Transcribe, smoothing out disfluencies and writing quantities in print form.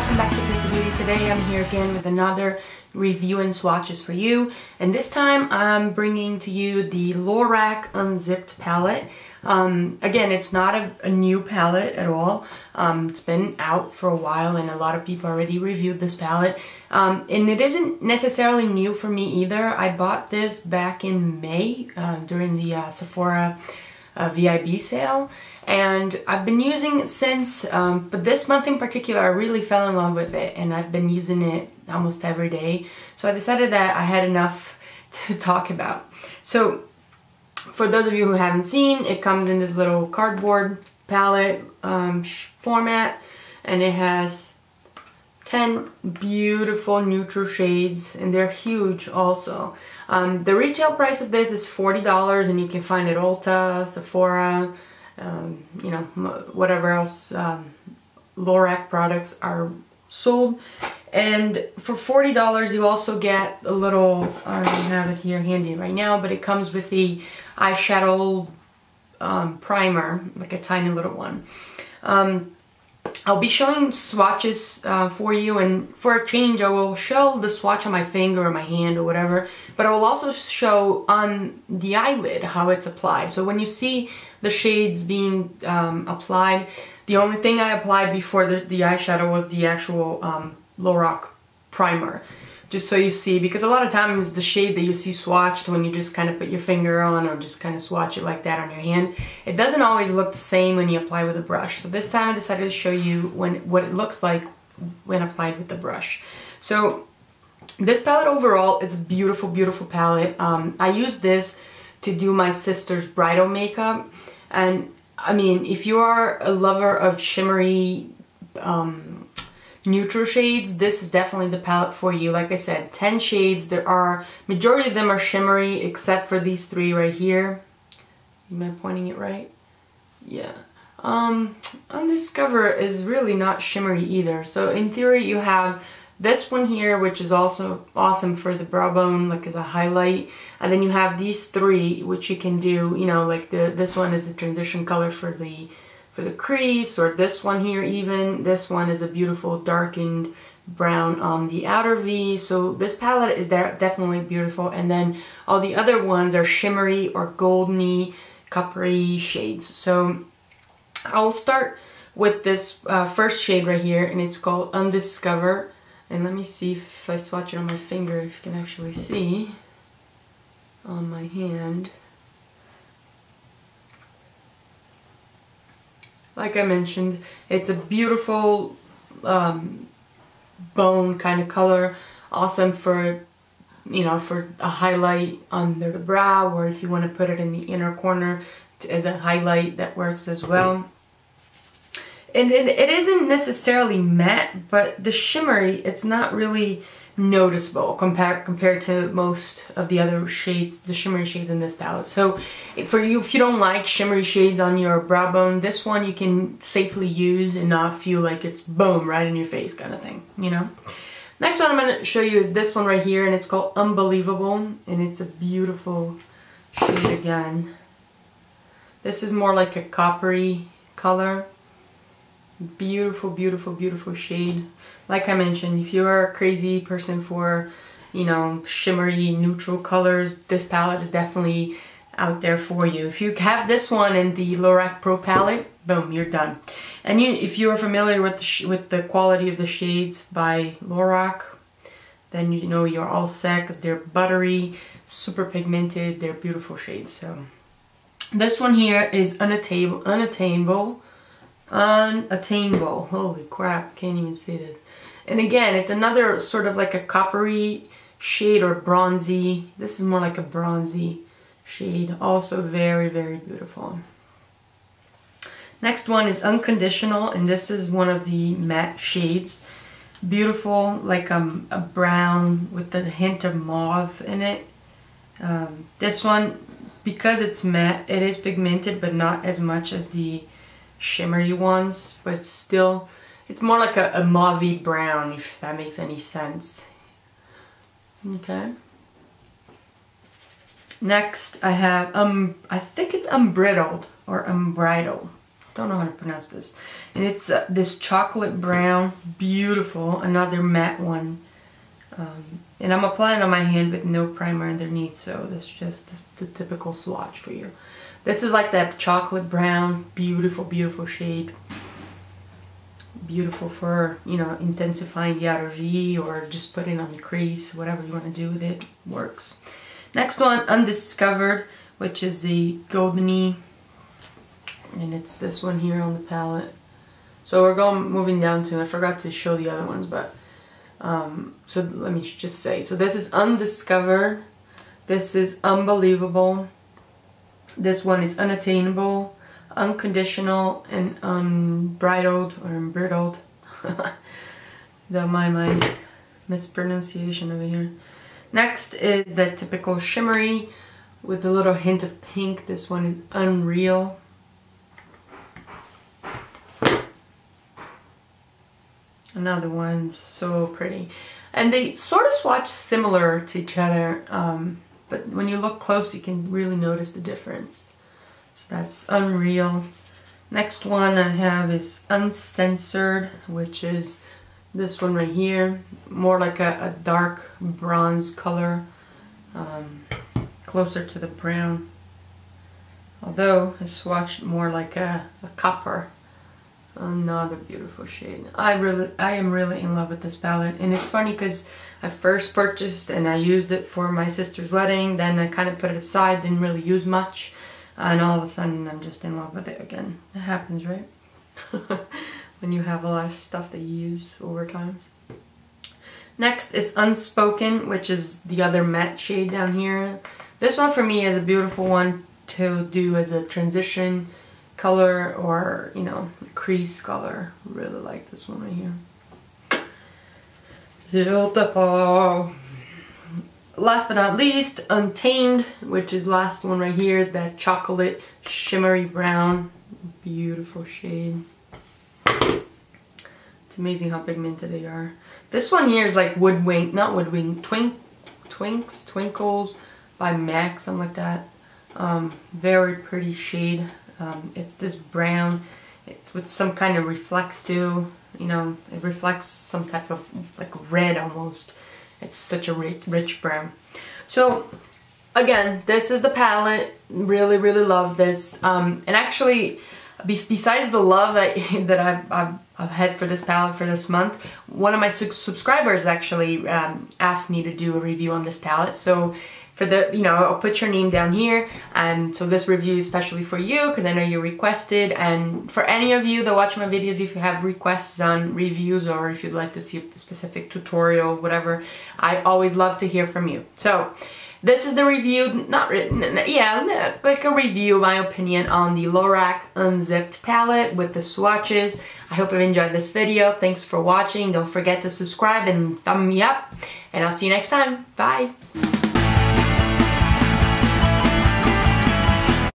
welcome back to Chrissy Beauty. Today I'm here again with another review and swatches for you, and this time I'm bringing to you the Lorac Unzipped palette. Again, it's not a new palette at all. It's been out for a while and a lot of people already reviewed this palette, and it isn't necessarily new for me either. I bought this back in May during the Sephora VIB sale, and I've been using it since, but this month in particular I really fell in love with it and I've been using it almost every day, so I decided that I had enough to talk about. So for those of you who haven't seen, it comes in this little cardboard palette format, and it has 10 beautiful neutral shades, and they're huge also. The retail price of this is $40, and you can find it at Ulta, Sephora, you know, whatever else Lorac products are sold. And for $40 you also get a little, I don't have it here handy right now, but it comes with the eyeshadow primer, like a tiny little one. I'll be showing swatches for you, and for a change I will show the swatch on my finger or my hand or whatever, but I will also show on the eyelid how it's applied. So when you see the shades being applied, the only thing I applied before the eyeshadow was the actual Lorac primer, just so you see, because a lot of times the shade that you see swatched when you just kind of put your finger on or just kind of swatch it like that on your hand, it doesn't always look the same when you apply with a brush. So this time I decided to show you what it looks like when applied with the brush. So this palette overall is a beautiful, beautiful palette. I used this to do my sister's bridal makeup, and I mean, if you are a lover of shimmery neutral shades, this is definitely the palette for you. Like I said, 10 shades. Majority of them are shimmery except for these three right here. Am I pointing it right? Yeah. Undiscover is really not shimmery either. So in theory you have this one here, which is also awesome for the brow bone, like as a highlight. And then you have these three, which you can do, you know, like this one is the transition color for the crease, or this one here even. This one is a beautiful darkened brown on the outer V. So this palette is definitely beautiful, and then all the other ones are shimmery or goldeny, coppery shades. So I'll start with this first shade right here, and it's called Undiscover. And let me see if I swatch it on my finger, if you can actually see on my hand. Like I mentioned, it's a beautiful bone kind of color, awesome for, you know, for a highlight under the brow, or if you want to put it in the inner corner as a highlight, that works as well. And it isn't necessarily matte, but the shimmery, it's not really noticeable compared to most of the other shades, the shimmery shades in this palette. So for you, if you don't like shimmery shades on your brow bone, this one you can safely use and not feel like it's boom right in your face kind of thing, you know. Next one I'm going to show you is this one right here, and it's called Unbelievable, and it's a beautiful shade again. This is more like a coppery color. Beautiful, beautiful, beautiful shade. Like I mentioned, if you're a crazy person for, you know, shimmery neutral colors, this palette is definitely out there for you. If you have this one in the Lorac Pro palette, boom, you're done. And if you are familiar with the quality of the shades by Lorac, then you know you're all set, because they're buttery, super pigmented, they're beautiful shades. So this one here is Unattainable. Holy crap, can't even see this. And again, it's another sort of like a coppery shade, or bronzy. This is more like a bronzy shade, also very, very beautiful. Next one is Unconditional, and this is one of the matte shades. Beautiful, like a brown with a hint of mauve in it. This one, because it's matte, it is pigmented, but not as much as the shimmery ones, but still it's more like a mauvey brown, if that makes any sense. Okay, next I have I think it's Unbridled or Unbridled. don't know how to pronounce this. And it's this chocolate brown, beautiful, another matte one. And I'm applying on my hand with no primer underneath, so this is just the typical swatch for you. This is like that chocolate brown, beautiful, beautiful shade. Beautiful for, you know, intensifying the outer V or just putting on the crease, whatever you want to do with it works. Next one, Undiscovered, which is the Goldeny, and it's this one here on the palette. So we're moving down to, I forgot to show the other ones, but so let me just say, so this is Undiscovered, this is Unbelievable, this one is Unattainable, Unconditional, and Unbridled or Unbridled. My mispronunciation over here. Next is the typical shimmery with a little hint of pink. This one is Unreal. Another one, so pretty. And they sort of swatch similar to each other, but when you look close you can really notice the difference. So that's Unreal. Next one I have is Uncensored, which is this one right here. More like a dark bronze color, closer to the brown. Although I swatched more like a copper. Another beautiful shade. I am really in love with this palette, and it's funny because I first purchased and I used it for my sister's wedding, then I kind of put it aside, didn't really use much, and all of a sudden I'm just in love with it again. It happens, right? When you have a lot of stuff that you use over time. Next is Unspoken, which is the other matte shade down here. This one for me is a beautiful one to do as a transition color, or, you know, crease color. Really like this one right here. Beautiful. Last but not least, Untamed, which is last one right here, that chocolate shimmery brown. Beautiful shade. It's amazing how pigmented they are. This one here is like Twinkles by MAC, something like that. Very pretty shade. It's this brown with some kind of reflex too, you know, it reflects some type of like red almost. It's such a rich brown. So again, this is the palette. Really love this. And actually, besides the love that I've had for this palette for this month, one of my subscribers actually asked me to do a review on this palette. So for the, you know, I'll put your name down here, and so this review is especially for you because I know you requested. And for any of you that watch my videos, if you have requests on reviews or if you'd like to see a specific tutorial, whatever, I always love to hear from you. So this is the review, like a review, my opinion, on the Lorac Unzipped palette with the swatches. I hope you've enjoyed this video. Thanks for watching. Don't forget to subscribe and thumb me up, and I'll see you next time. Bye.